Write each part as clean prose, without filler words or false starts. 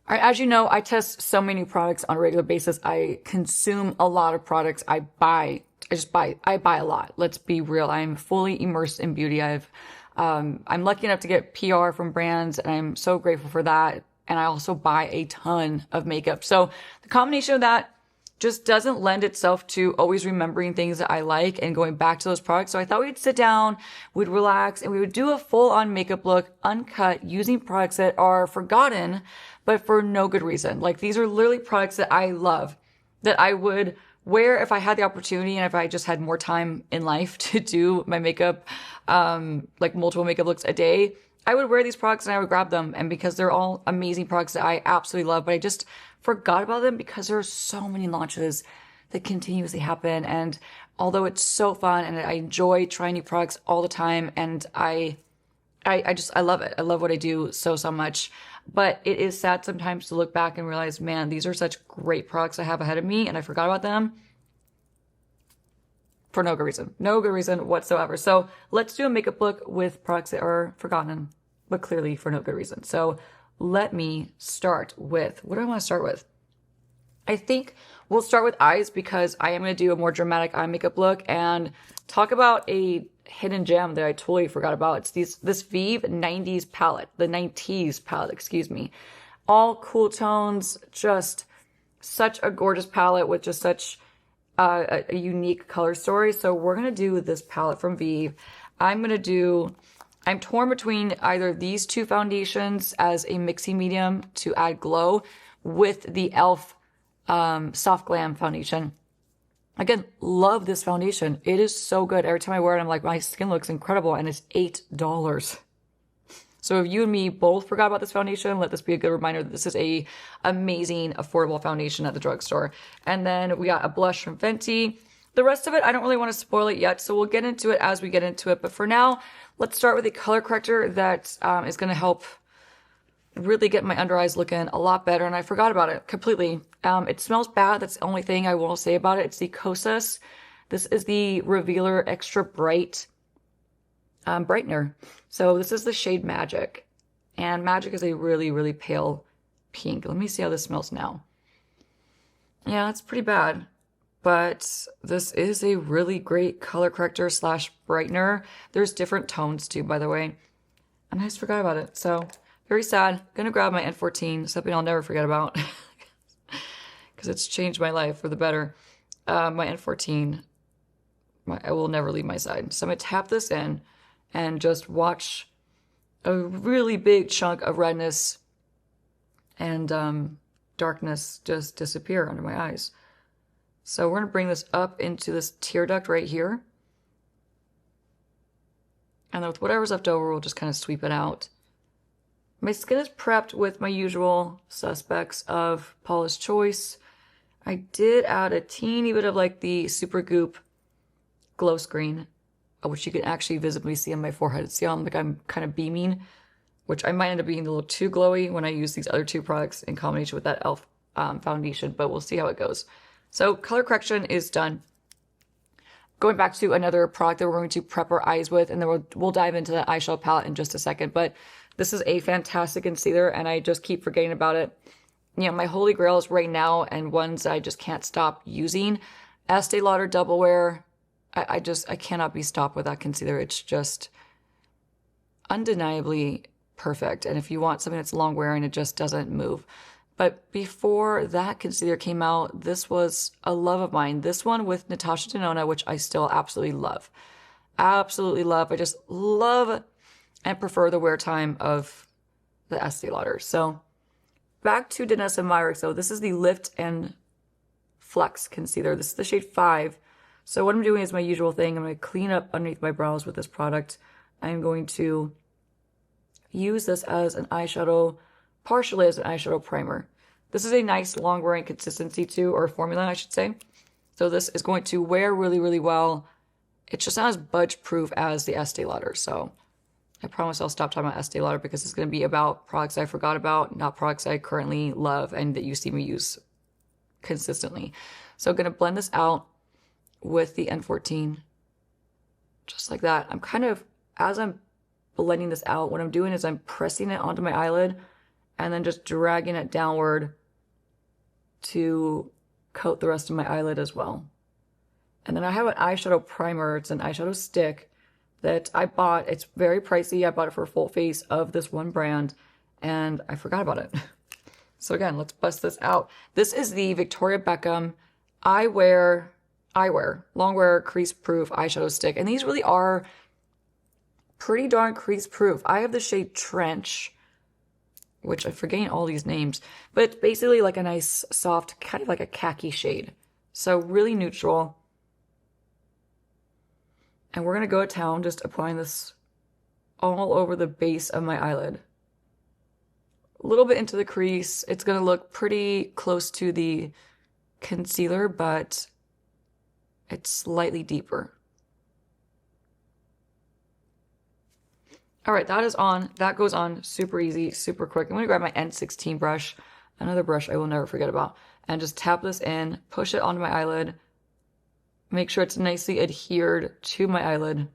As you know, I test so many new products on a regular basis. I consume a lot of products. I buy a lot. Let's be real. I'm fully immersed in beauty. I'm lucky enough to get PR from brands, and I'm so grateful for that. And I also buy a ton of makeup. So the combination of that just doesn't lend itself to always remembering things that I like and going back to those products. So I thought we'd sit down, we'd relax, and we would do a full on makeup look, uncut, using products that are forgotten, but for no good reason. Like, these are literally products that I love, that I would wear if I had the opportunity and if I just had more time in life to do my makeup, like multiple makeup looks a day. I would wear these products and I would grab them. And because they're all amazing products that I absolutely love, but I just forgot about them because there are so many launches that continuously happen. And although it's so fun and I enjoy trying new products all the time, and I love it. I love what I do so much. But it is sad sometimes to look back and realize, man, these are such great products I have ahead of me and I forgot about them for no good reason. No good reason whatsoever. So let's do a makeup look with products that are forgotten, but clearly for no good reason. So let me start with, what do I want to start with? I think we'll start with eyes because I am going to do a more dramatic eye makeup look and talk about a hidden gem that I totally forgot about. It's this Vive 90s palette, the 90s palette, excuse me. All cool tones, just such a gorgeous palette with just such a unique color story. So we're going to do this palette from Vive. I'm torn between either these two foundations as a mixing medium to add glow with the e.l.f. Soft Glam foundation. Again, love this foundation. It is so good. Every time I wear it, I'm like, my skin looks incredible, and it's $8. So if you and me both forgot about this foundation, let this be a good reminder that this is a amazing, affordable foundation at the drugstore. And then we got a blush from Fenty. The rest of it, I don't really want to spoil it yet, so we'll get into it as we get into it. But for now, let's start with a color corrector that is going to help really get my under eyes looking a lot better. And I forgot about it completely. It smells bad. That's the only thing I will say about it. It's the Kosas. This is the Revealer Extra Bright brightener. So this is the shade Magic. And Magic is a really, really pale pink. Let me see how this smells now. Yeah, it's pretty bad. But this is a really great color corrector slash brightener. There's different tones too, by the way. And I just forgot about it. So very sad. Gonna grab my N14, something I'll never forget about. Because it's changed my life for the better. My N14, I will never leave my side. So I'm gonna tap this in and just watch a really big chunk of redness and darkness just disappear under my eyes. So we're going to bring this up into this tear duct right here. And then with whatever's left over, we'll just kind of sweep it out. My skin is prepped with my usual suspects of Paula's Choice. I did add a teeny bit of like the Super Goop glow screen, which you can actually visibly see on my forehead. See how I'm kind of beaming, which I might end up being a little too glowy when I use these other two products in combination with that e.l.f. Foundation, but we'll see how it goes. So color correction is done. Going back to another product that we're going to prep our eyes with, and then we'll dive into the eyeshadow palette in just a second. But this is a fantastic concealer, and I just keep forgetting about it. You know, my holy grails right now, and ones I just can't stop using. Estee Lauder Double Wear. I cannot be stopped with that concealer. It's just undeniably perfect. And if you want something that's long wearing, it just doesn't move. But before that concealer came out, this was a love of mine. This one with Natasha Denona, which I still absolutely love. Absolutely love. I just love and prefer the wear time of the Estee Lauder. So back to Danessa Myricks. So this is the Lift and Flex concealer. This is the shade 5. So what I'm doing is my usual thing. I'm going to clean up underneath my brows with this product. I'm going to use this as an eyeshadow, partially as an eyeshadow primer. This is a nice long wearing consistency too, or formula I should say. So this is going to wear really, really well. It's just not as budge proof as the Estee Lauder. So I promise I'll stop talking about Estee Lauder because it's going to be about products I forgot about, not products I currently love and that you see me use consistently. So I'm going to blend this out with the N14, just like that. I'm kind of, as I'm blending this out, what I'm doing is I'm pressing it onto my eyelid and then just dragging it downward to coat the rest of my eyelid as well. And then I have an eyeshadow primer. It's an eyeshadow stick that I bought. It's very pricey. I bought it for a full face of this one brand, and I forgot about it. So again, let's bust this out. This is the Victoria Beckham Eyewear Longwear Crease Proof Eyeshadow Stick. And these really are pretty darn crease proof. I have the shade Trench, which I'm forgetting all these names, but it's basically like a nice soft, kind of like a khaki shade. So really neutral. And we're going to go to town just applying this all over the base of my eyelid. A little bit into the crease. It's going to look pretty close to the concealer, but it's slightly deeper. All right, that is on. That goes on super easy, super quick. I'm going to grab my N16 brush, another brush I will never forget about, and just tap this in, push it onto my eyelid. Make sure it's nicely adhered to my eyelid.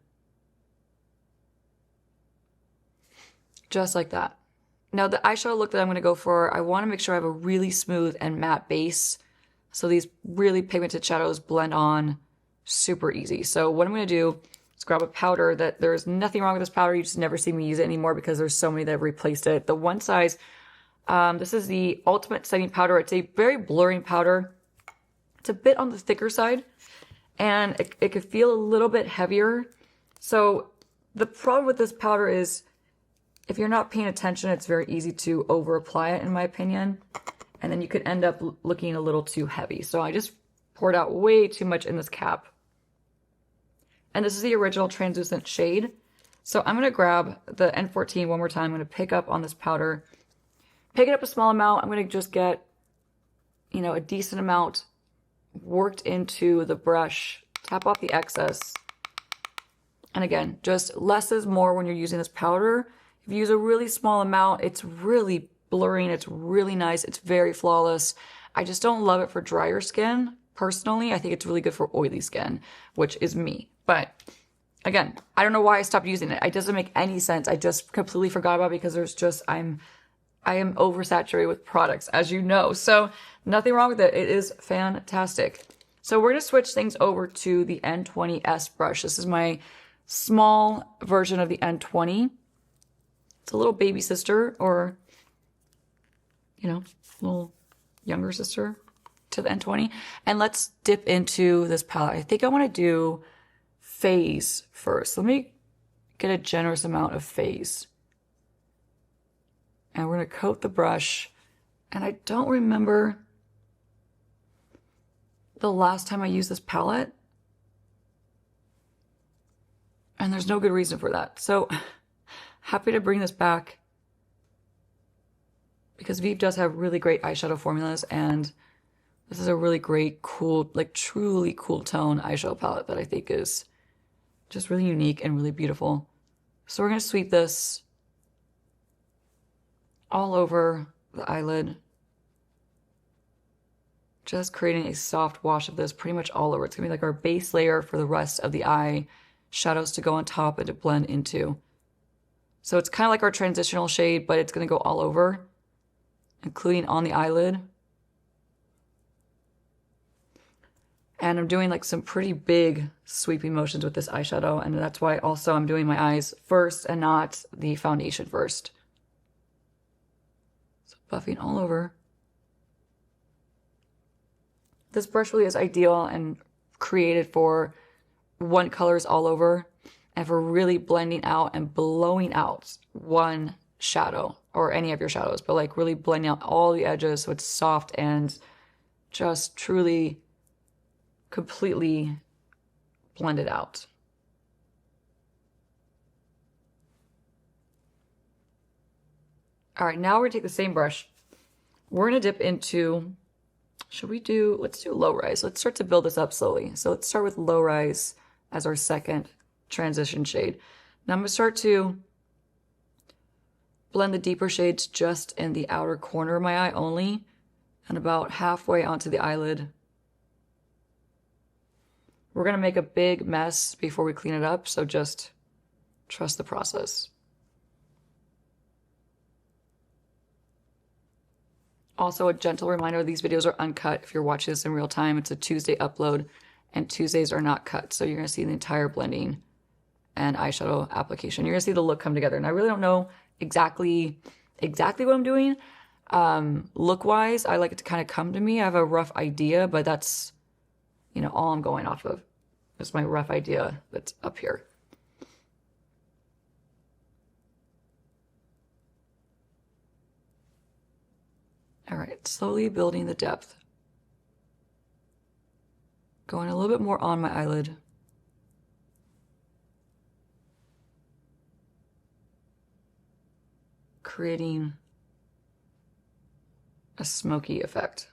Just like that. Now the eyeshadow look that I'm going to go for, I want to make sure I have a really smooth and matte base. So these really pigmented shadows blend on super easy. So what I'm going to do is grab a powder that there's nothing wrong with this powder. You just never see me use it anymore because there's so many that have replaced it. The one size, this is the Ultimate Setting Powder. It's a very blurring powder. It's a bit on the thicker side, and it could feel a little bit heavier. So the problem with this powder is if you're not paying attention, it's very easy to over apply it, in my opinion. And then you could end up looking a little too heavy. So I just poured out way too much in this cap. And this is the original translucent shade. So I'm going to grab the N14 one more time. I'm going to pick up on this powder. Pick it up a small amount. I'm going to just get, a decent amount worked into the brush. Tap off the excess. And again, just less is more when you're using this powder. If you use a really small amount, it's really blurring. It's really nice. It's very flawless. I just don't love it for drier skin. Personally, I think it's really good for oily skin, which is me. But again, I don't know why I stopped using it. It doesn't make any sense. I just completely forgot about it because I am oversaturated with products, as you know. So nothing wrong with it. It is fantastic. So we're going to switch things over to the N20S brush. This is my small version of the N20. It's a little baby sister, or, little younger sister to the N20. And let's dip into this palette. I think I want to do Phase first. Let me get a generous amount of Phase. And we're going to coat the brush. And I don't remember the last time I used this palette. And there's no good reason for that. So happy to bring this back because Vive does have really great eyeshadow formulas, and this is a really great, cool, truly cool tone eyeshadow palette that I think is just really unique and really beautiful. So we're going to sweep this all over the eyelid, just creating a soft wash of this pretty much all over. It's going to be like our base layer for the rest of the eye shadows to go on top and to blend into. So it's kind of like our transitional shade, but it's going to go all over, including on the eyelid. And I'm doing some pretty big sweeping motions with this eyeshadow, and that's why also I'm doing my eyes first and not the foundation first. So buffing all over. This brush really is ideal and created for one colors all over, and for really blending out and blowing out one shadow or any of your shadows, but really blending out all the edges so it's soft and just truly completely blended out. All right, now we're gonna take the same brush. We're gonna dip into, let's do low rise. Let's start to build this up slowly. So let's start with low rise as our second transition shade. Now I'm going to start to blend the deeper shades just in the outer corner of my eye only, and about halfway onto the eyelid. We're going to make a big mess before we clean it up, so just trust the process. Also, a gentle reminder, these videos are uncut. If you're watching this in real time, it's a Tuesday upload, and Tuesdays are not cut. So you're going to see the entire blending and eyeshadow application. You're going to see the look come together. And I really don't know exactly what I'm doing. Look-wise, I like it to kind of come to me. I have a rough idea, but that's, you know, all I'm going off of. It's my rough idea that's up here. All right, slowly building the depth. Going a little bit more on my eyelid. Creating a smoky effect.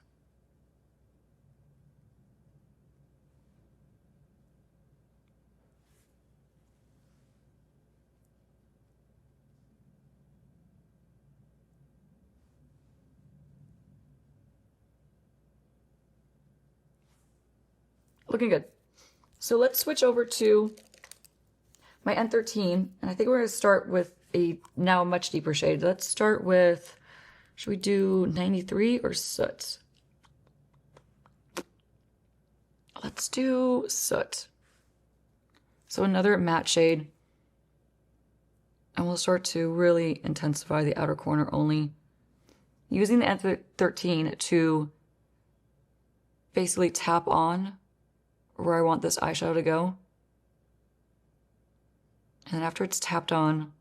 Looking good. So let's switch over to my N13, and I think we're going to start with a now much deeper shade. Let's start with, should we do 93 or Soot? Let's do Soot. So another matte shade, and we'll start to really intensify the outer corner only, using the N13 to basically tap on where I want this eyeshadow to go. And then after it's tapped on,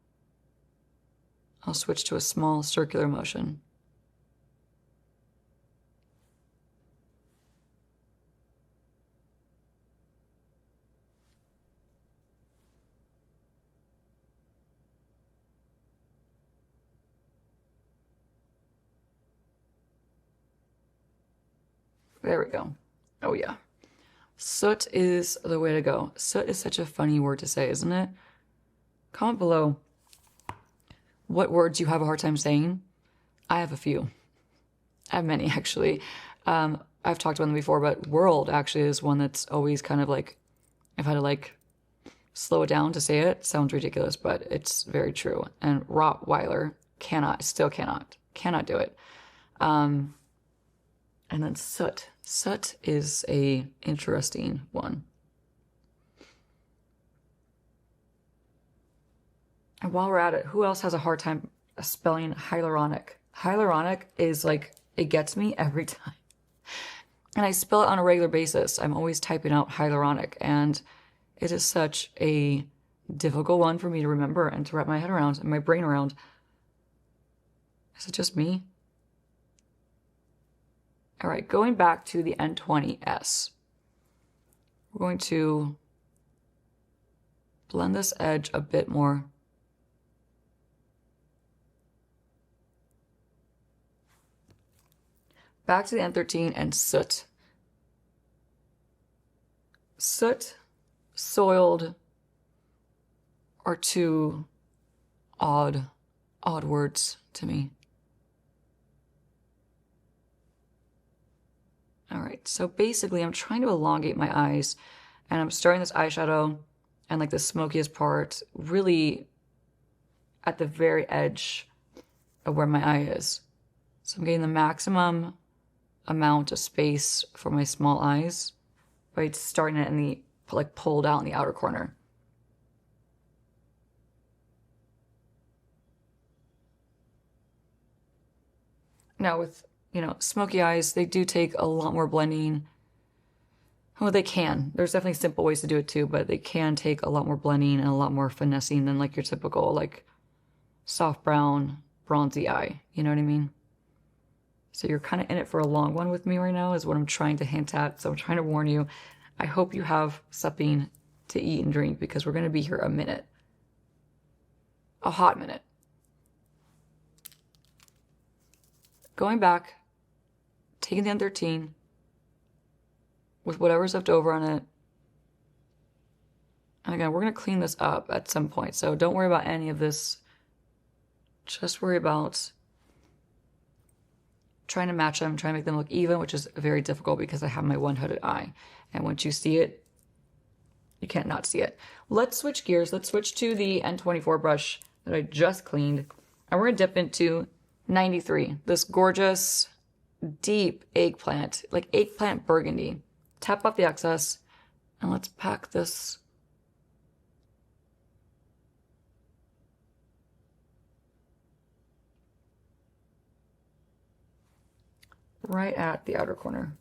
I'll switch to a small circular motion. There we go. Oh yeah. Soot is the way to go. Soot is such a funny word to say, isn't it? Comment below what words you have a hard time saying. I have a few. I have many, actually. I've talked about them before, but world actually is one that's always kind of like, I've had to like slow it down to say it. Sounds ridiculous, but it's very true. And Rottweiler still cannot do it. And then Soot. Soot is a interesting one. And while we're at it, who else has a hard time spelling hyaluronic? Hyaluronic is like, it gets me every time. And I spell it on a regular basis. I'm always typing out hyaluronic, and it is such a difficult one for me to remember and to wrap my head around and my brain around. Is it just me? All right, going back to the N20S, we're going to blend this edge a bit more. Back to the N13 and Soot. Soot, soiled are two odd words to me. All right, so basically I'm trying to elongate my eyes, and I'm starting this eyeshadow and like the smokiest part really at the very edge of where my eye is. So I'm getting the maximum amount of space for my small eyes by starting it in the, like, pulled out in the outer corner. Now with, you know, smoky eyes, they do take a lot more blending. Well, they can. There's definitely simple ways to do it too, but they can take a lot more blending and a lot more finessing than like your typical like soft brown, bronzy eye. You know what I mean? So you're kind of in it for a long one with me right now is what I'm trying to hint at. So I'm trying to warn you. I hope you have something to eat and drink because we're going to be here a minute. A hot minute. Going back, taking the N13 with whatever's left over on it. And again, we're going to clean this up at some point. So don't worry about any of this. Just worry about trying to match them, trying to make them look even, which is very difficult because I have my one-hooded eye. And once you see it, you can't not see it. Let's switch gears. Let's switch to the N24 brush that I just cleaned. And we're going to dip into 93, this gorgeous deep eggplant, like eggplant burgundy. Tap off the excess, and let's pack this right at the outer corner.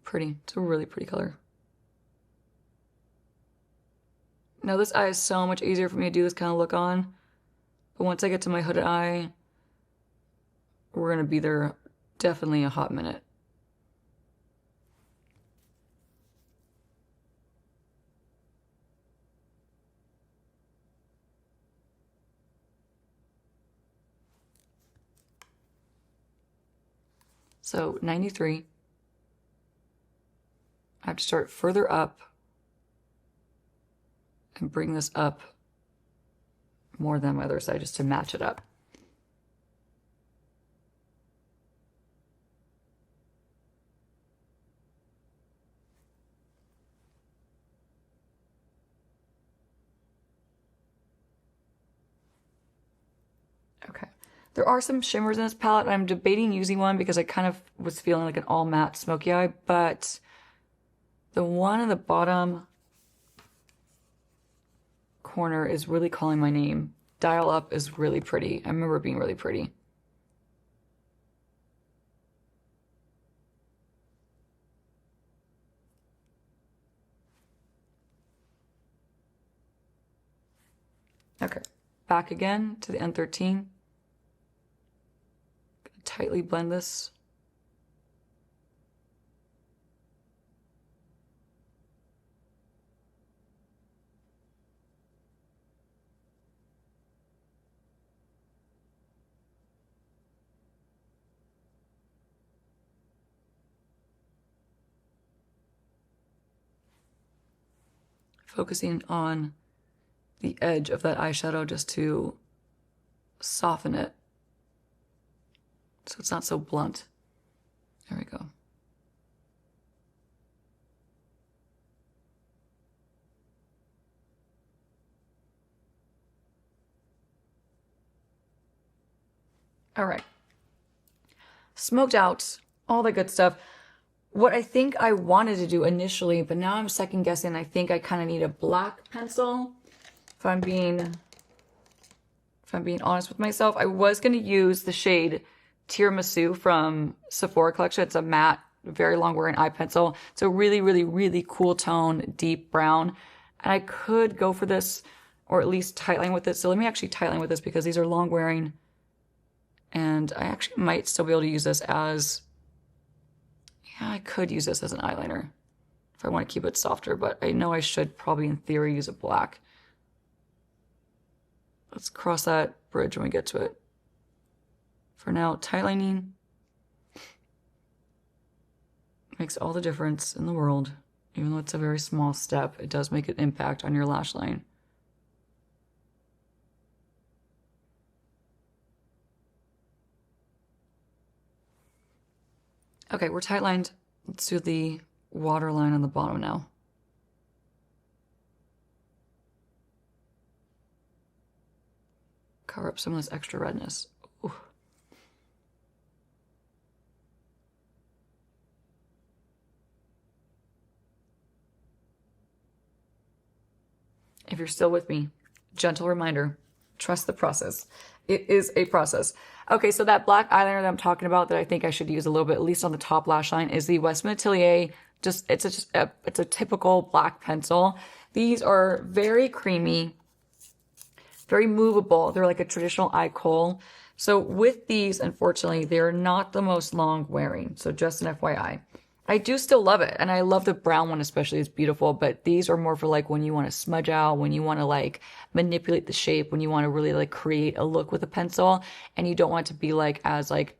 Pretty. It's a really pretty color. Now this eye is so much easier for me to do this kind of look on. But once I get to my hooded eye, we're going to be there definitely a hot minute. So 93. I have to start further up and bring this up more than my other side just to match it up. Okay. There are some shimmers in this palette. I'm debating using one because I kind of was feeling like an all matte smoky eye, but the one in the bottom corner is really calling my name. Dial Up is really pretty. I remember it being really pretty. Okay, back again to the N13. Tightly blend this. Focusing on the edge of that eyeshadow just to soften it so it's not so blunt. There we go. All right. Smoked out, all the good stuff. What I think I wanted to do initially, but now I'm second guessing, I think I kind of need a black pencil. If I'm being honest with myself, I was going to use the shade Tiramisu from Sephora collection. It's a matte, very long wearing eye pencil. It's a really, really, really cool tone, deep brown. And I could go for this, or at least tightline with it. So let me actually tightline with this because these are long wearing. And I actually might still be able to use this as, yeah, I could use this as an eyeliner if I want to keep it softer, but I know I should probably in theory use a black. Let's cross that bridge when we get to it. For now, tightlining makes all the difference in the world. Even though it's a very small step, it does make an impact on your lash line. Okay, we're tightlined. Let's do the waterline on the bottom now. Cover up some of this extra redness. Ooh. If you're still with me, gentle reminder, trust the process. It is a process. Okay, so that black eyeliner that I'm talking about that I think I should use a little bit, at least on the top lash line, is the Westman Atelier. It's a typical black pencil. These are very creamy, very movable. They're like a traditional eye kohl. So with these, unfortunately, they're not the most long wearing. So just an FYI. I do still love it. And I love the brown one especially. It's beautiful. But these are more for like when you want to smudge out, when you want to like manipulate the shape, when you want to really like create a look with a pencil. And you don't want to be like as like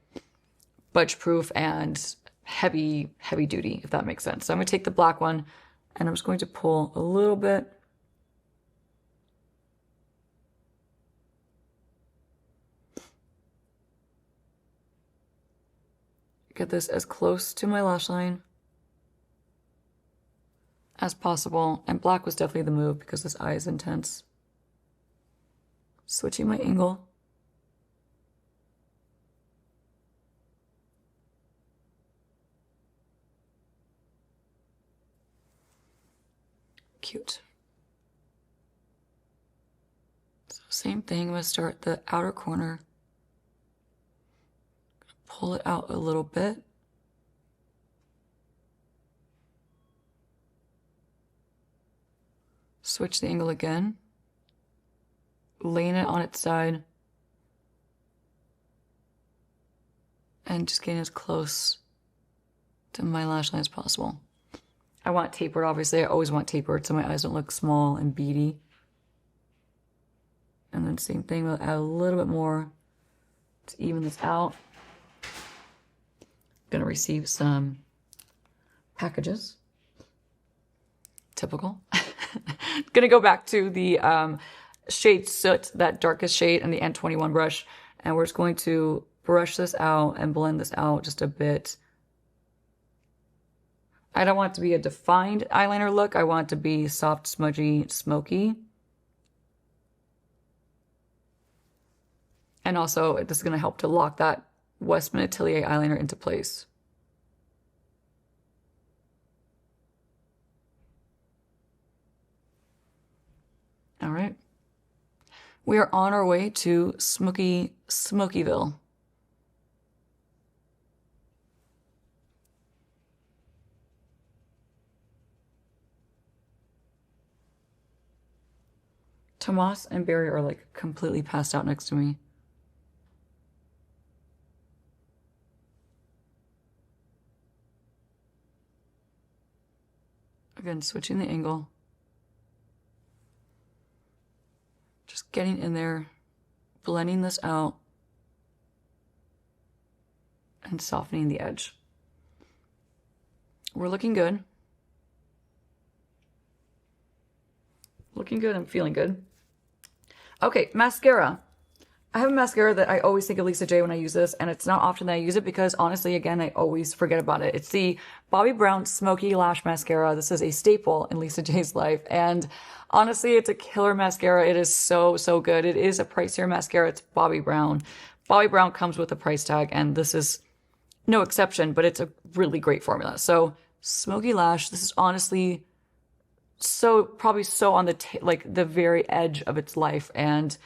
budge proof and heavy duty, if that makes sense. So I'm going to take the black one and I'm just going to pull a little bit. Get this as close to my lash line as possible. And black was definitely the move because this eye is intense. Switching my angle. Cute. So same thing, I'm going to start the outer corner. Pull it out a little bit. Switch the angle again. Laying it on its side. And just getting as close to my lash line as possible. I want tapered, obviously. I always want tapered so my eyes don't look small and beady. And then same thing, we'll add a little bit more to even this out. Gonna receive some packages. Typical. Gonna go back to the shade Soot, that darkest shade, and the N21 brush. And we're just going to brush this out and blend this out just a bit. I don't want it to be a defined eyeliner look. I want it to be soft, smudgy, smoky. And also, this is going to help to lock that Westman Atelier eyeliner into place. All right. We are on our way to Smokyville. Tomas and Barry are like completely passed out next to me. Again, switching the angle. Just getting in there, blending this out, and softening the edge. We're looking good. Looking good, I'm feeling good. Okay, mascara. I have a mascara that I always think of Lisa J when I use this, and it's not often that I use it because honestly, again, I always forget about it. It's the Bobbi Brown Smoky Lash Mascara. This is a staple in Lisa J's life, and honestly, it's a killer mascara. It is so, so good. It is a pricier mascara. It's Bobbi Brown. Bobbi Brown comes with a price tag, and this is no exception, but it's a really great formula. So, Smoky Lash, this is honestly so probably so on the like the very edge of its life, and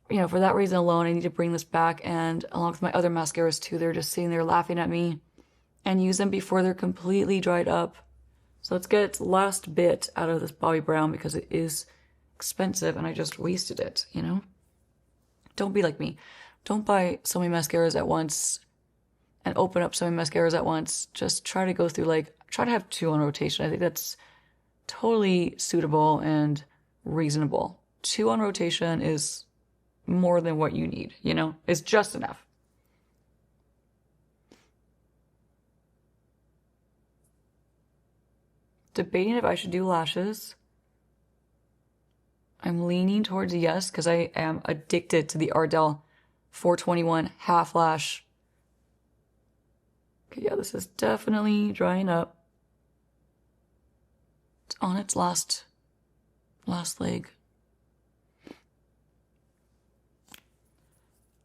you know, for that reason alone I need to bring this back, and along with my other mascaras too, they're just sitting there laughing at me, and use them before they're completely dried up. So let's get its last bit out of this Bobbi Brown because it is expensive and I just wasted it, you know. Don't be like me. Don't buy so many mascaras at once and open up so many mascaras at once. Just try to go through, like, try to have 2 on rotation. I think that's totally suitable and reasonable. 2 on rotation is more than what you need, you know? It's just enough. Debating if I should do lashes. I'm leaning towards yes because I am addicted to the Ardell 421 half lash. Okay, yeah, this is definitely drying up. It's on its last leg.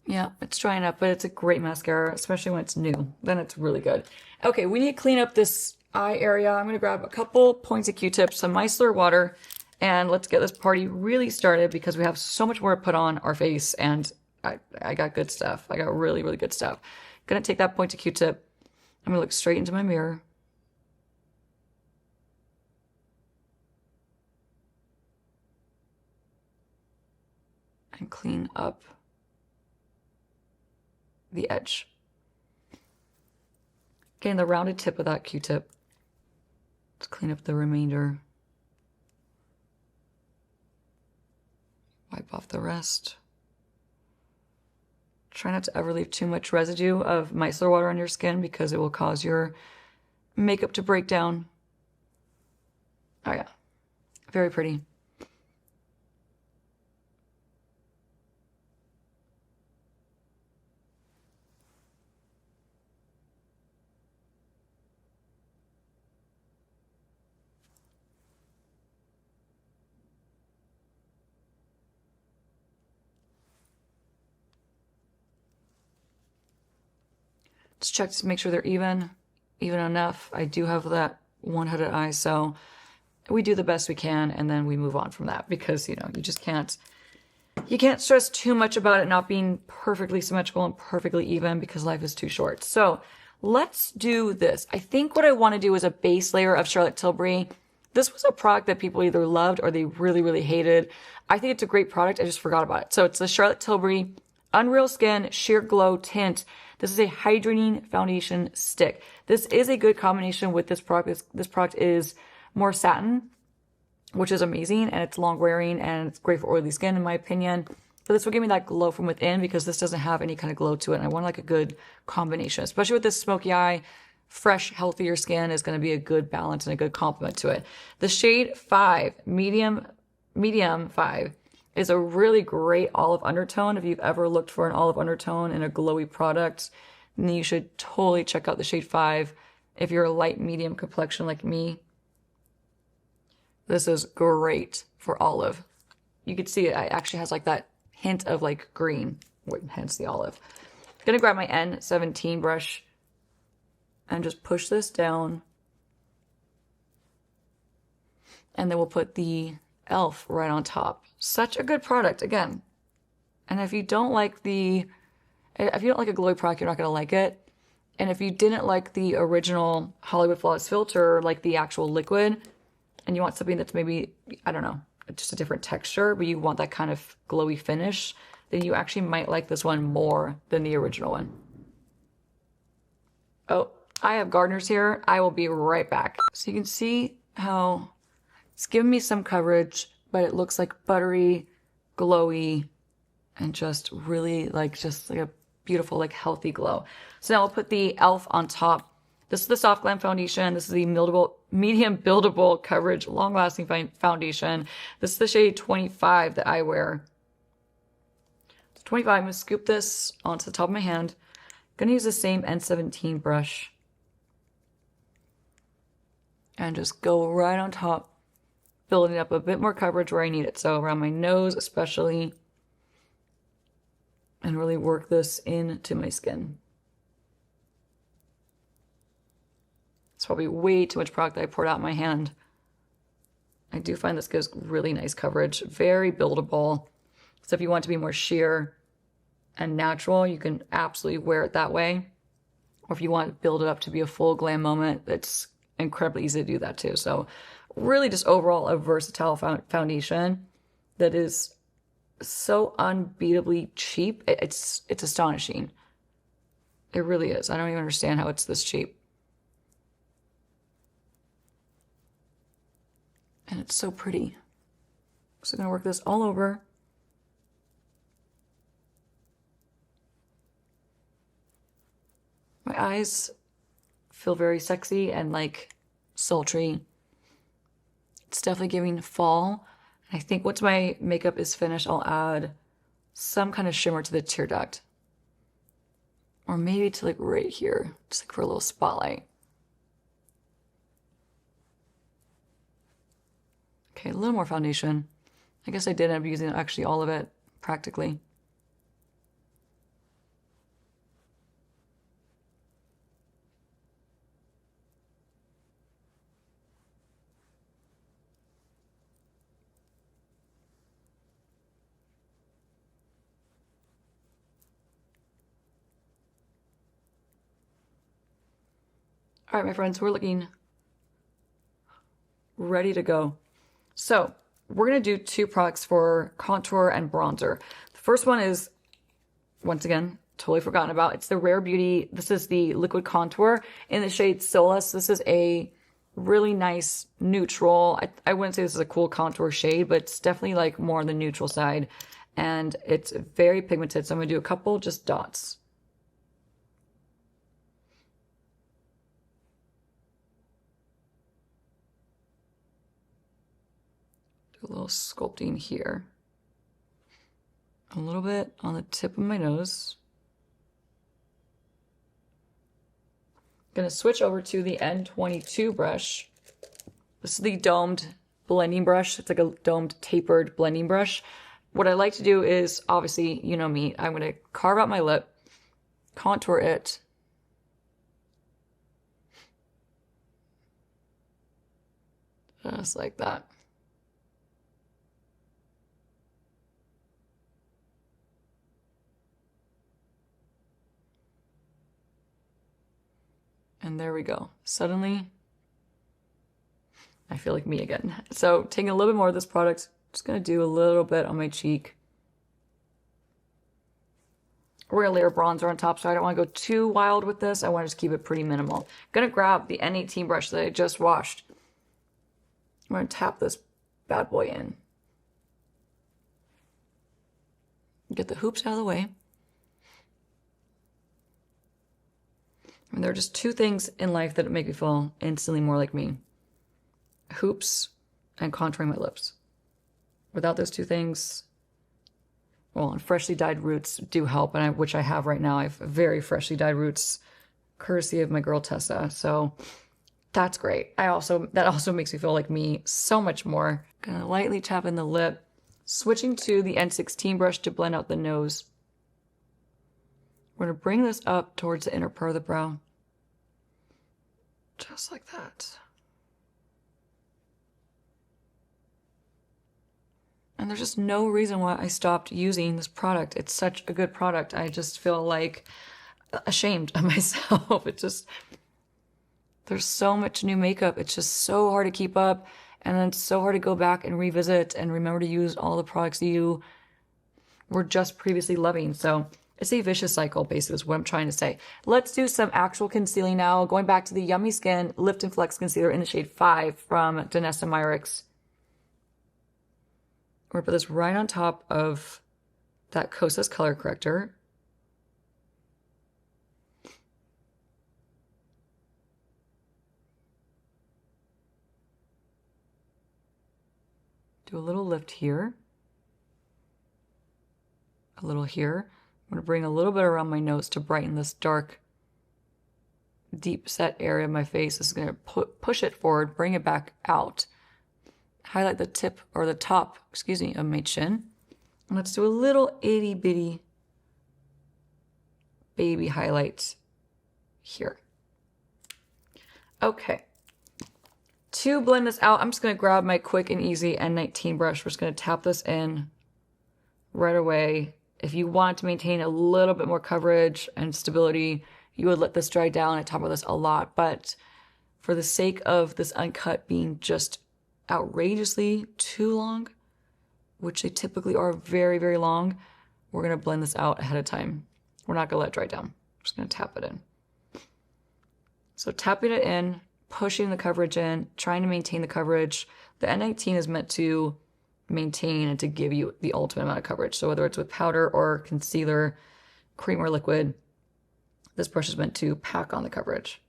Yeah, it's drying up, but it's a great mascara, especially when it's new. Then it's really good. Okay, we need to clean up this eye area. I'm going to grab a couple points of Q-tips, some micellar water, and let's get this party really started because we have so much more to put on our face, and I got good stuff. I got really, really good stuff. Gonna take that point of Q-tip. I'm gonna look straight into my mirror. And clean up the edge. Getting the rounded tip of that Q-tip. Let's clean up the remainder. Wipe off the rest. Try not to ever leave too much residue of micellar water on your skin because it will cause your makeup to break down. Oh yeah, very pretty. Just check to make sure they're even enough. I do have that one-headed eye, so we do the best we can, and then we move on from that, because, you know, you can't stress too much about it not being perfectly symmetrical and perfectly even, because life is too short. So let's do this. I think what I want to do is a base layer of Charlotte Tilbury. This was a product that people either loved or they really, really hated. I think it's a great product. I just forgot about it. So it's the Charlotte Tilbury Unreal Skin Sheer Glow Tint. This is a hydrating foundation stick. This is a good combination with this product. This product is more satin, which is amazing, and it's long wearing, and it's great for oily skin, in my opinion. But this will give me that glow from within, because this doesn't have any kind of glow to it, and I want like a good combination, especially with this smoky eye. Fresh, healthier skin is going to be a good balance and a good complement to it. The shade 5, medium 5, is a really great olive undertone. If you've ever looked for an olive undertone in a glowy product, then you should totally check out the shade 5. If you're a light medium complexion like me, this is great for olive. You can see it actually has like that hint of like green, hence the olive. I'm gonna grab my N17 brush and just push this down. And then we'll put the e.l.f. right on top. Such a good product, again. And if you don't like a glowy product, you're not gonna like it. And if you didn't like the original Hollywood Flawless Filter, like the actual liquid, and you want something that's maybe, I don't know, just a different texture, but you want that kind of glowy finish, then you actually might like this one more than the original one. Oh, I have gardeners here. I will be right back. So you can see how it's giving me some coverage, but it looks like buttery, glowy, and just really like a beautiful, like healthy glow. So now I'll put the e.l.f. on top. This is the Soft Glam Foundation. This is the medium buildable coverage, long-lasting foundation. This is the shade 25 that I wear. So 25, I'm gonna scoop this onto the top of my hand. I'm gonna use the same N17 brush and just go right on top, building up a bit more coverage where I need it. So around my nose especially, and really work this into my skin. It's probably way too much product that I poured out in my hand. I do find this gives really nice coverage, very buildable. So if you want to be more sheer and natural, you can absolutely wear it that way. Or if you want to build it up to be a full glam moment, it's incredibly easy to do that too. So really just overall a versatile foundation that is so unbeatably cheap. It's astonishing. It really is. I don't even understand how it's this cheap. And it's so pretty. So I'm gonna work this all over. My eyes feel very sexy and like sultry. It's definitely giving fall. I think once my makeup is finished, I'll add some kind of shimmer to the tear duct. Or maybe to like right here, just like for a little spotlight. Okay, a little more foundation. I guess I did end up using actually all of it, practically. All right, my friends, we're looking ready to go. So we're going to do 2 products for contour and bronzer. The first one is, once again, totally forgotten about. It's the Rare Beauty. This is the liquid contour in the shade Solace. This is a really nice neutral. I wouldn't say this is a cool contour shade, but it's definitely like more on the neutral side. And it's very pigmented. So I'm going to do a couple just dots. A little sculpting here. A little bit on the tip of my nose. Gonna switch over to the N22 brush. This is the domed blending brush. It's like a domed tapered blending brush. What I like to do is, obviously, you know me, I'm gonna carve out my lip, contour it, Just like that. And there we go. Suddenly, I feel like me again. So taking a little bit more of this product, just gonna do a little bit on my cheek. We're gonna layer bronzer on top, so I don't wanna go too wild with this. I wanna just keep it pretty minimal. Gonna grab the N18 brush that I just washed. I'm gonna tap this bad boy in. Get the hoops out of the way. And there are just two things in life that make me feel instantly more like me. Hoops and contouring my lips. Without those two things, well, and freshly dyed roots do help, and which I have right now. I have very freshly dyed roots, courtesy of my girl Tessa. So that's great. That also makes me feel like me so much more. Gonna lightly tap in the lip, switching to the N16 brush to blend out the nose. We're gonna bring this up towards the inner part of the brow. Just like that. And there's just no reason why I stopped using this product. It's such a good product. I just feel like ashamed of myself. There's so much new makeup. It's just so hard to keep up. And then it's so hard to go back and revisit and remember to use all the products you were just previously loving. So it's a vicious cycle, basically, is what I'm trying to say. Let's do some actual concealing now. Going back to the Yummy Skin Lift and Flex Concealer in the shade 5 from Danessa Myricks. We're gonna put this right on top of that Kosas color corrector. Do a little lift here. A little here. I'm gonna bring a little bit around my nose to brighten this dark, deep set area of my face. This is gonna push it forward, bring it back out. Highlight the tip, or the top, of my chin. And let's do a little itty bitty baby highlight here. Okay. To blend this out, I'm just gonna grab my quick and easy N19 brush. We're just gonna tap this in right away. If you want to maintain a little bit more coverage and stability, you would let this dry down. I talk about this a lot, but for the sake of this uncut being just outrageously too long, which they typically are very, very long, we're gonna blend this out ahead of time. We're not gonna let it dry down. We're just gonna tap it in. So tapping it in, pushing the coverage in, trying to maintain the coverage. The N19 is meant to maintain and to give you the ultimate amount of coverage. So whether it's with powder or concealer, cream or liquid, this brush is meant to pack on the coverage.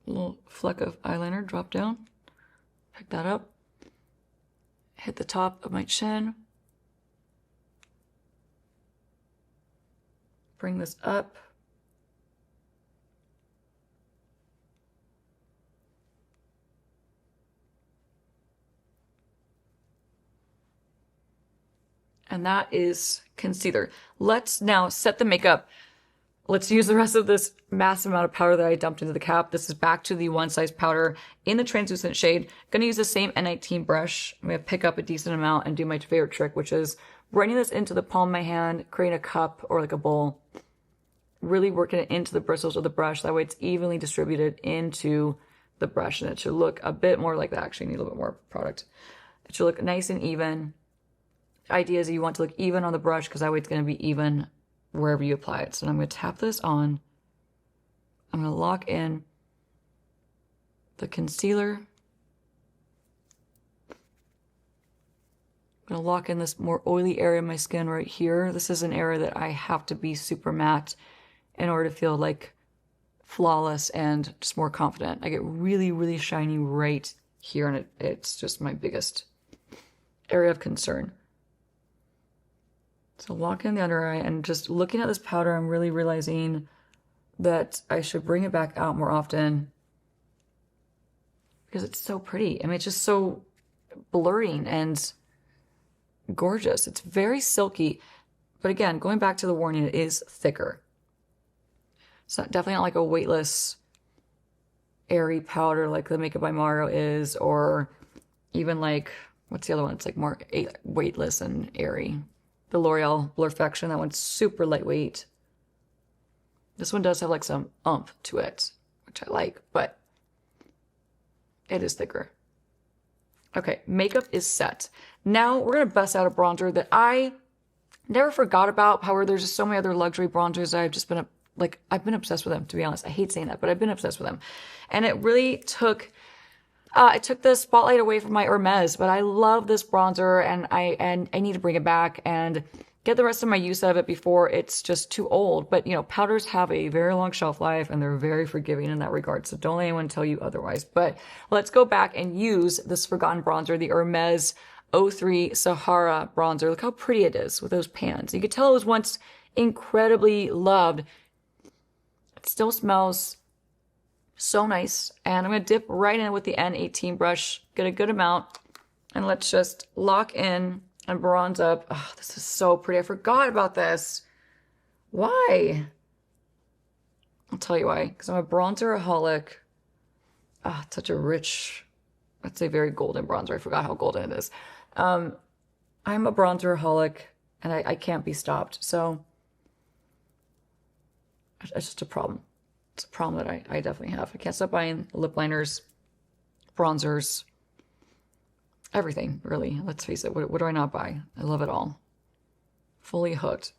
A little fleck of eyeliner drop down, pick that up, hit the top of my chin, bring this up, and that is concealer. Let's now set the makeup. Let's use the rest of this massive amount of powder that I dumped into the cap. This is back to the one size powder in the translucent shade. I'm gonna use the same N19 brush. I'm gonna pick up a decent amount and do my favorite trick, which is running this into the palm of my hand, creating a cup or like a bowl, really working it into the bristles of the brush. That way it's evenly distributed into the brush, and it should look a bit more like that. Actually, I need a little bit more product. It should look nice and even. The idea is that you want to look even on the brush because that way it's gonna be even wherever you apply it. So I'm going to tap this on. I'm going to lock in the concealer. I'm going to lock in this more oily area of my skin right here. This is an area that I have to be super matte in order to feel like flawless and just more confident. I get really, really shiny right here, and it's just my biggest area of concern. So lock in the under eye, and just looking at this powder, I'm really realizing that I should bring it back out more often because it's so pretty. I mean, it's just so blurring, and gorgeous. It's very silky. But again, going back to the warning, it is thicker. It's definitely not like a weightless, airy powder like the Makeup by Mario is, or even like, what's the other one? It's like more weightless and airy. The L'Oreal Blurfection, that one's super lightweight. This one does have like some oomph to it, which I like, but it is thicker. Okay, makeup is set. Now we're gonna bust out a bronzer that I never forgot about. However, there's just so many other luxury bronzers that I've just been I've been obsessed with them, to be honest. I hate saying that, but I've been obsessed with them. And it really took the spotlight away from my Hermes, but I love this bronzer and I need to bring it back and get the rest of my use out of it before it's just too old. But, you know, powders have a very long shelf life and they're very forgiving in that regard. So don't let anyone tell you otherwise. But let's go back and use this forgotten bronzer, the Hermes 03 Sahara bronzer. Look how pretty it is with those pans. You could tell it was once incredibly loved. It still smells so nice. And I'm going to dip right in with the N18 brush, get a good amount, and let's just lock in and bronze up. Oh, this is so pretty. I forgot about this. Why? I'll tell you why. Because I'm a bronzer-aholic. Ah, it's such a rich, I'd say very golden bronzer. I forgot how golden it is. I'm a bronzer-aholic, and I can't be stopped. So it's just a problem. It's a problem that I definitely have. I can't stop buying lip liners, bronzers, everything, really. Let's face it. What do I not buy? I love it all. Fully hooked.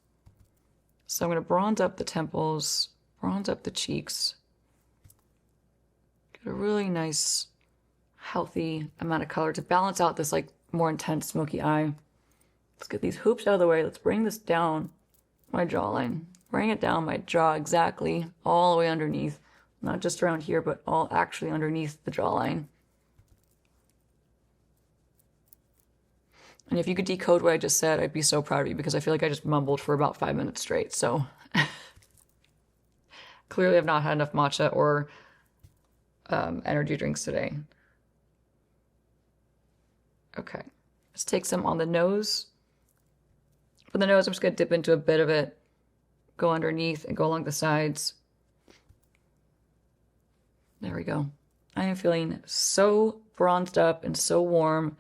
So I'm going to bronze up the temples, bronze up the cheeks. Get a really nice, healthy amount of color to balance out this like more intense smoky eye. Let's get these hoops out of the way. Let's bring this down my jawline. Bring it down my jaw exactly, all the way underneath. Not just around here, but all actually underneath the jawline. And if you could decode what I just said, I'd be so proud of you because I feel like I just mumbled for about 5 minutes straight. So clearly I've not had enough matcha or energy drinks today. Okay, let's take some on the nose. For the nose, I'm just going to dip into a bit of it, go underneath and go along the sides. There we go. I am feeling so bronzed up and so warm.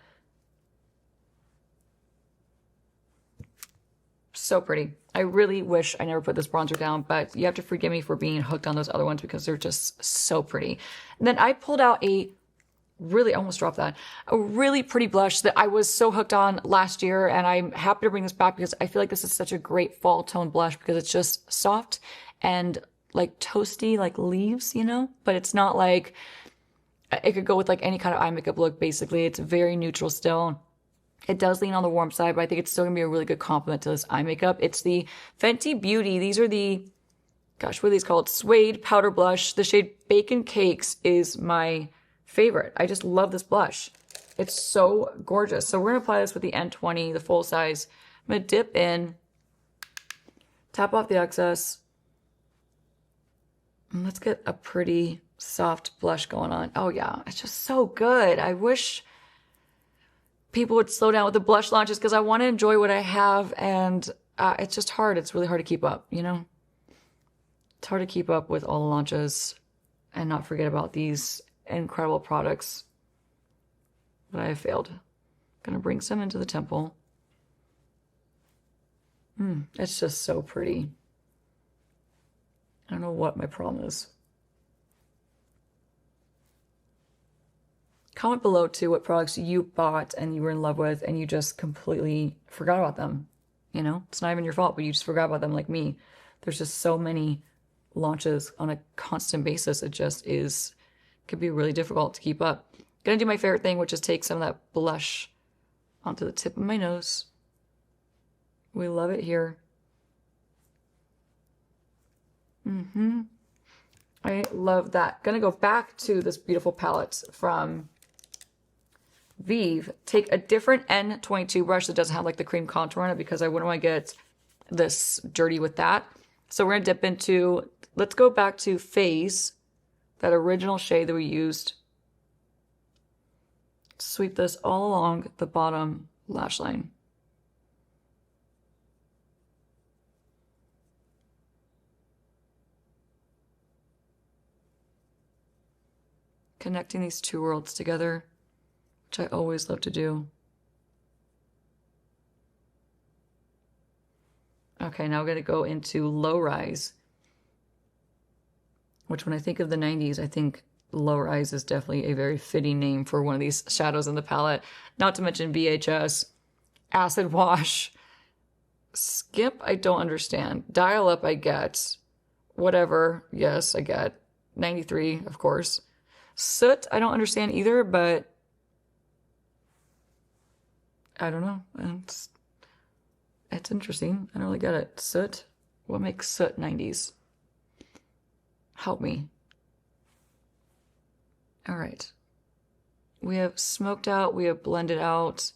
So pretty. I really wish I never put this bronzer down, but you have to forgive me for being hooked on those other ones because they're just so pretty. And then I pulled out a really, I almost dropped that, a really pretty blush that I was so hooked on last year, and I'm happy to bring this back because I feel like this is such a great fall tone blush because it's just soft and like toasty, like leaves, you know, but it's not like, it could go with like any kind of eye makeup look, basically. It's very neutral still. It does lean on the warm side, but I think it's still gonna be a really good compliment to this eye makeup. It's the Fenty Beauty. These are the, gosh, what are these called? Suede Powder Blush. The shade Bacon Cakes is my favorite. I just love this blush. It's so gorgeous. So we're gonna apply this with the N20, the full size. I'm gonna dip in, tap off the excess, and let's get a pretty soft blush going on. Oh yeah, it's just so good. I wish people would slow down with the blush launches because I want to enjoy what I have, and it's just hard. It's really hard to keep up, you know? It's hard to keep up with all the launches and not forget about these incredible products. But I have failed. Gonna bring some into the temple. It's just so pretty. I don't know what my problem is. Comment below too what products you bought and you were in love with and you just completely forgot about them. You know, it's not even your fault, but you just forgot about them like me. There's just so many launches on a constant basis. It just is, could be really difficult to keep up. Gonna do my favorite thing, which is take some of that blush onto the tip of my nose. We love it here. I love that. Gonna go back to this beautiful palette from Vive, take a different N22 brush that doesn't have like the cream contour on it because I wouldn't want to get this dirty with that. So we're going to dip into, let's go back to Phase, that original shade that we used. Sweep this all along the bottom lash line. connecting these two worlds together, which I always love to do. Okay, now we're going to go into low rise, which when I think of the 90s, I think low rise is definitely a very fitting name for one of these shadows in the palette. Not to mention BHS, acid wash, skimp, I don't understand. Dial up, I get. Whatever, yes, I get. 93, of course. Soot, I don't understand either, but I don't know. It's interesting. I don't really get it. Soot? What makes soot 90s? Help me. All right. We have smoked out. We have blended out.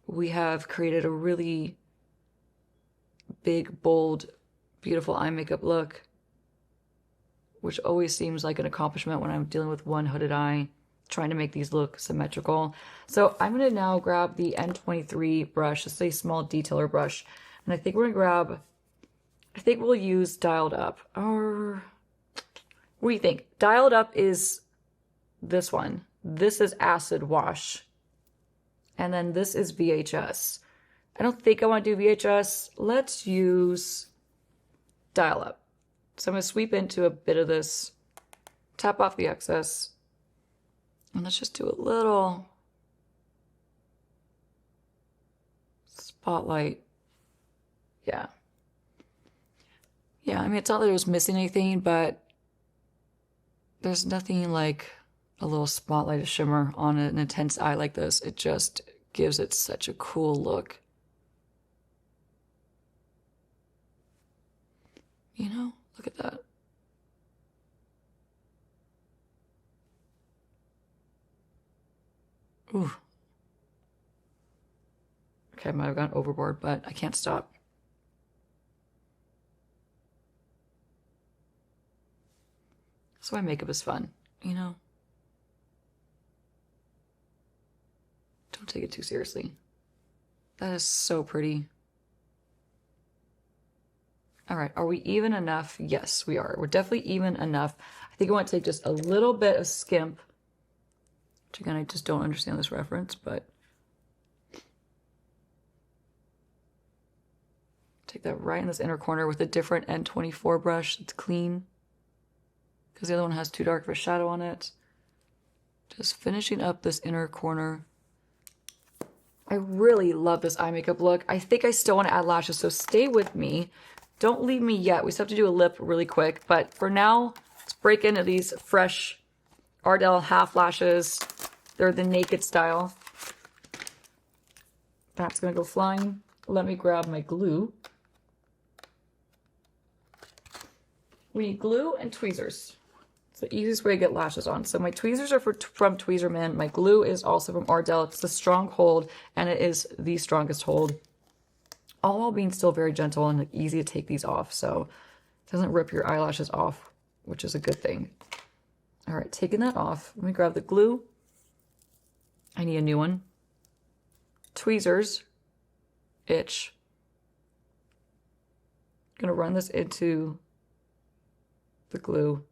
We have created a really big, bold, beautiful eye makeup look, which always seems like an accomplishment when I'm dealing with one hooded eye, trying to make these look symmetrical. So I'm going to now grab the N23 brush. It's a small detailer brush. And I think we're going to grab, I think we'll use Dialed Up. Or what do you think? Dialed Up is this one. This is Acid Wash. And then this is VHS. I don't think I want to do VHS. Let's use Dial Up. So I'm going to sweep into a bit of this, tap off the excess, and let's just do a little spotlight. Yeah. Yeah, I mean, it's not that it was missing anything, but there's nothing like a little spotlight of shimmer on an intense eye like this. It just gives it such a cool look. You know, look at that. Ooh. Okay, I might have gone overboard, but I can't stop. That's why makeup is fun, you know? Don't take it too seriously. That is so pretty. All right, are we even enough? Yes, we are. We're definitely even enough. I think I want to take just a little bit of skimp, which again, I just don't understand this reference, but take that right in this inner corner with a different N24 brush. It's clean because the other one has too dark of a shadow on it. Just finishing up this inner corner. I really love this eye makeup look. I think I still want to add lashes, so stay with me. Don't leave me yet. We still have to do a lip really quick, but for now, let's break into these fresh Ardell half lashes. They're the naked style. That's gonna go flying. Let me grab my glue. We need glue and tweezers. It's the easiest way to get lashes on. So my tweezers are from Tweezerman. My glue is also from Ardell. It's the strong hold, and it is the strongest hold. All while being still very gentle and easy to take these off, so it doesn't rip your eyelashes off, which is a good thing. All right, taking that off, let me grab the glue. I need a new one. Tweezers, itch. Gonna run this into the glue.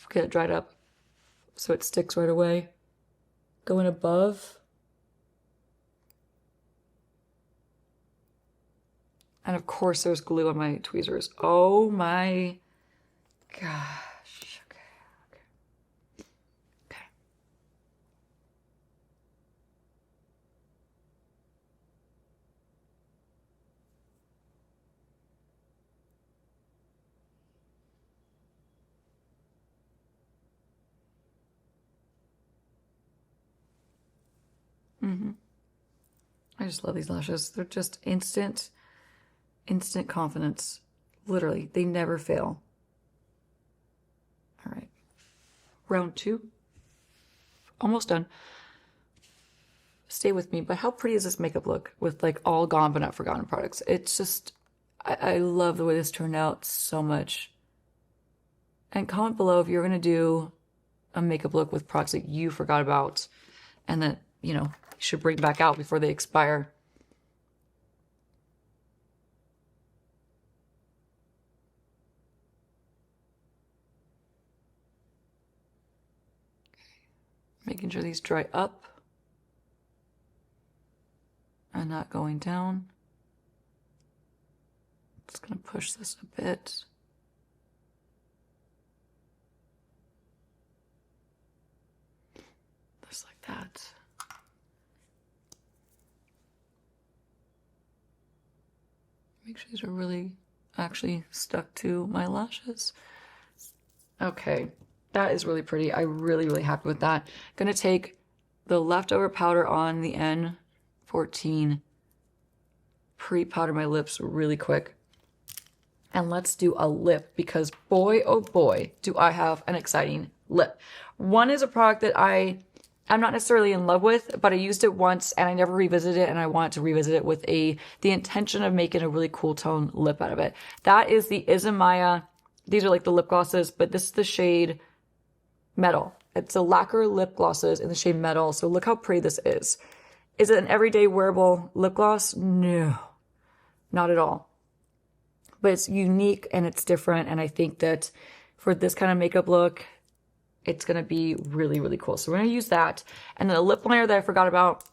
Get it dried up so it sticks right away. Going above. And of course there's glue on my tweezers. Oh my gosh. Okay. I just love these lashes. They're just instant confidence. Literally, they never fail. All right. Round 2. Almost done. Stay with me, but how pretty does this makeup look with like all gone but not forgotten products? It's just, I love the way this turned out so much. And comment below if you're going to do a makeup look with products that you forgot about and that, you know, you should bring back out before they expire. Making sure these dry up and not going down. Just gonna push this a bit. Just like that. Make sure these are really actually stuck to my lashes. Okay, that is really pretty. I'm really happy with that. Gonna take the leftover powder on the N14, pre-powder my lips really quick. And let's do a lip, because boy, oh boy, do I have an exciting lip. One is a product that I'm not necessarily in love with, but I used it once and I never revisited it, and I want to revisit it with the intention of making a really cool tone lip out of it. That is the Izumaya. These are like the lip glosses, but this is the shade Metal. It's a lacquer lip glosses in the shade Metal. So look how pretty this is. Is it an everyday wearable lip gloss? No, not at all. But it's unique and it's different. And I think that for this kind of makeup look, it's going to be really cool. So we're going to use that. And then a lip liner that I forgot about,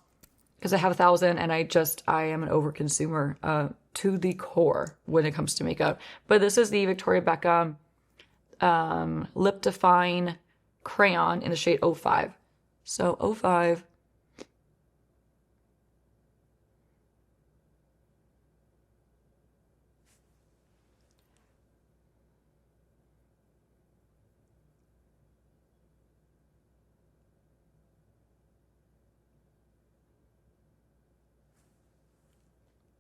because I have 1,000 and I am an overconsumer to the core when it comes to makeup. But this is the Victoria Beckham Lip Define Crayon in the shade 05. So 05.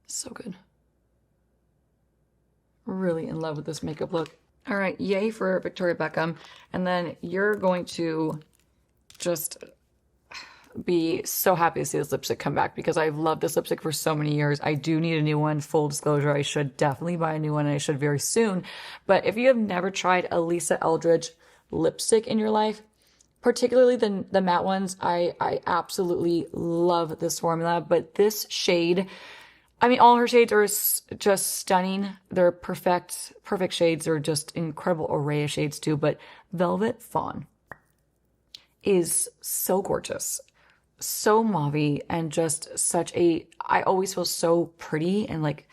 So good. Really in love with this makeup look. All right, yay for Victoria Beckham. And then you're going to just be so happy to see this lipstick come back, because I've loved this lipstick for so many years. I do need a new one. Full disclosure, I should definitely buy a new one, and I should very soon. But if you have never tried a Lisa Eldridge lipstick in your life, particularly the matte ones, I absolutely love this formula. But this shade, I mean, all her shades are just stunning. They're perfect shades. They're just incredible array of shades too. But Velvet Fawn is so gorgeous, so mauvey, and just I always feel so pretty and like,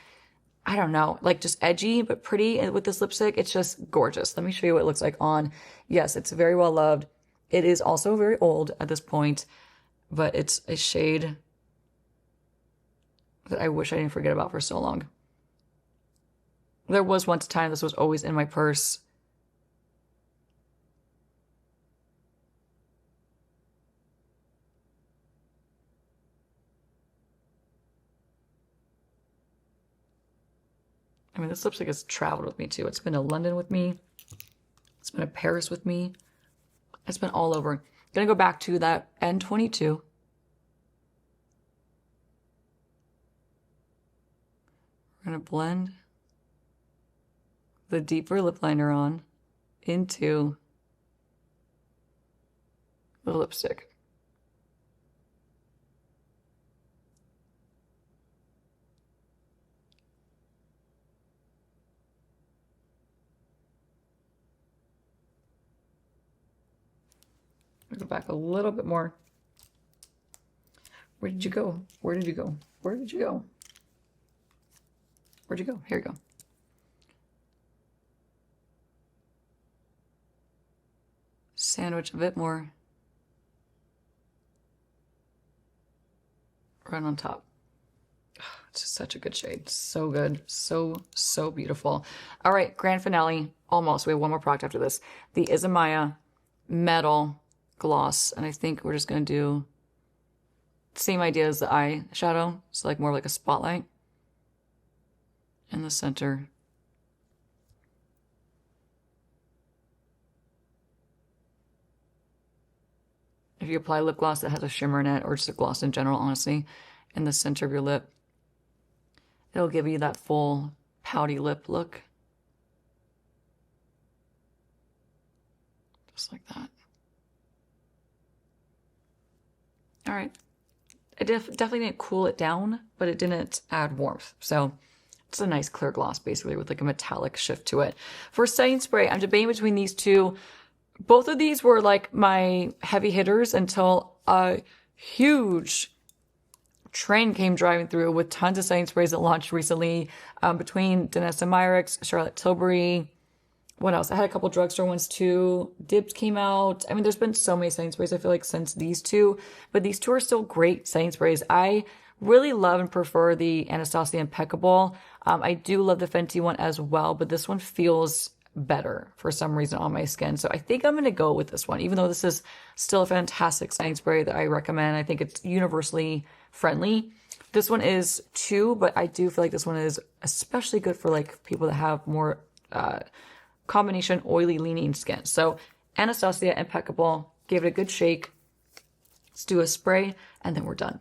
I don't know, like just edgy, but pretty with this lipstick. It's just gorgeous. Let me show you what it looks like on. Yes, it's very well loved. It is also very old at this point, but it's a shade that I wish I didn't forget about for so long. There was once a time this was always in my purse. I mean, this lipstick has traveled with me too. It's been to London with me. It's been to Paris with me. It's been all over. Gonna go back to that N22. We're going to blend the deeper lip liner on into the lipstick. I'll go back a little bit more. Where did you go? Where did you go? Where did you go? Where'd you go? Here you go. Sandwich a bit more right on top. It's just such a good shade. So good. So beautiful. All right, grand finale. Almost. We have one more product after this. The Izumaya Metal Gloss. And I think we're just going to do the same idea as the eyeshadow. So like more like a spotlight in the center. If you apply lip gloss that has a shimmer in it, or just a gloss in general, honestly, in the center of your lip, it'll give you that full pouty lip look. Just like that. All right. It definitely didn't cool it down, but it didn't add warmth. So it's a nice clear gloss, basically, with like a metallic shift to it. For setting spray, I'm debating between these two both of these were like my heavy hitters until a huge train came driving through with tons of setting sprays that launched recently, between Danessa Myricks, Charlotte Tilbury. What else? I had a couple drugstore ones too. Dibs came out. I mean, there's been so many setting sprays, I feel like, since these two, but these two are still great setting sprays. I really love and prefer the Anastasia Impeccable. I do love the Fenty one as well, but this one feels better for some reason on my skin. So I think I'm going to go with this one, even though this is still a fantastic setting spray that I recommend. I think it's universally friendly. This one is too, but I do feel like this one is especially good for like people that have more, combination oily leaning skin. So Anastasia Impeccable, give it a good shake. Let's do a spray and then we're done.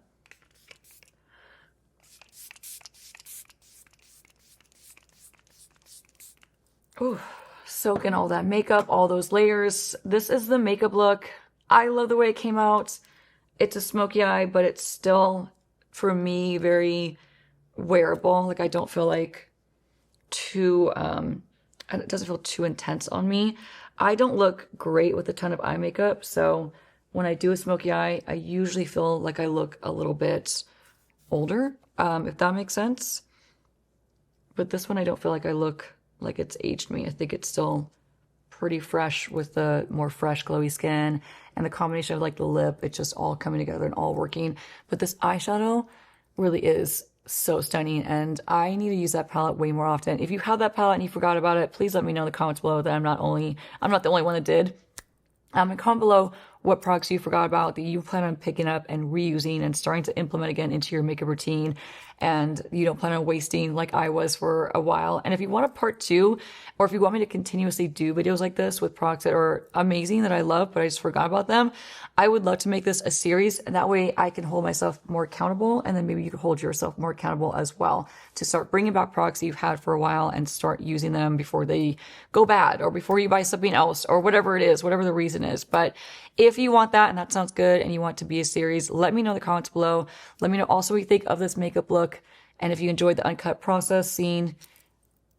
Ooh, soak in all that makeup, all those layers. This is the makeup look. I love the way it came out. It's a smoky eye, but it's still, for me, very wearable. Like I don't feel like too, it doesn't feel too intense on me. I don't look great with a ton of eye makeup, so when I do a smoky eye, I usually feel like I look a little bit older, if that makes sense. But this one, I don't feel like I look like it's aged me. I think it's still pretty fresh with the more fresh, glowy skin, and the combination of like the lip, it's just all coming together and all working. But this eyeshadow really is so stunning, and I need to use that palette way more often. If you have that palette and you forgot about it, please let me know in the comments below that I'm not the only one that did. And comment below what products you forgot about that you plan on picking up and reusing and starting to implement again into your makeup routine, and you don't plan on wasting like I was for a while. And if you want a part 2, or if you want me to continuously do videos like this with products that are amazing that I love but I just forgot about them, I would love to make this a series, and that way I can hold myself more accountable, and then maybe you can hold yourself more accountable as well to start bringing back products that you've had for a while and start using them before they go bad or before you buy something else or whatever it is, whatever the reason is. But if you want that and that sounds good and you want to be a series, let me know in the comments below. Let me know also what you think of this makeup look, and if you enjoyed the uncut process, seeing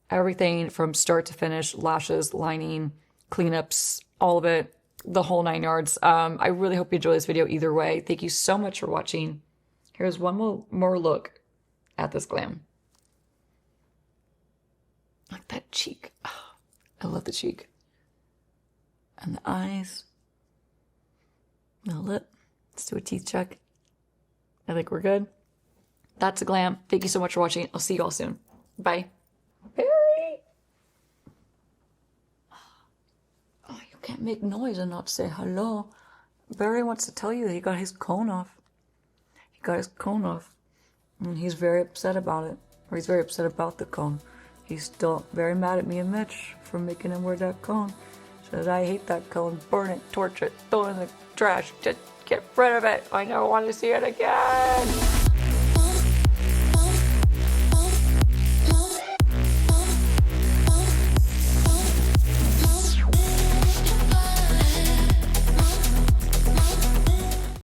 everything from start to finish, lashes, lining, cleanups, all of it, the whole 9 yards. I really hope you enjoy this video either way. Thank you so much for watching. Here's one more look at this glam. Look at that cheek. Oh, I love the cheek. And the eyes. The lip. Let's do a teeth check. I think we're good. That's a glam. Thank you so much for watching. I'll see you all soon. Bye. Barry! Oh, you can't make noise and not say hello. Barry wants to tell you that he got his cone off. He got his cone off. And he's very upset about it. Or he's very upset about the cone. He's still very mad at me and Mitch for making him wear that cone. Says, I hate that cone. Burn it, torch it, throw it in the trash. Just get rid of it. I never want to see it again.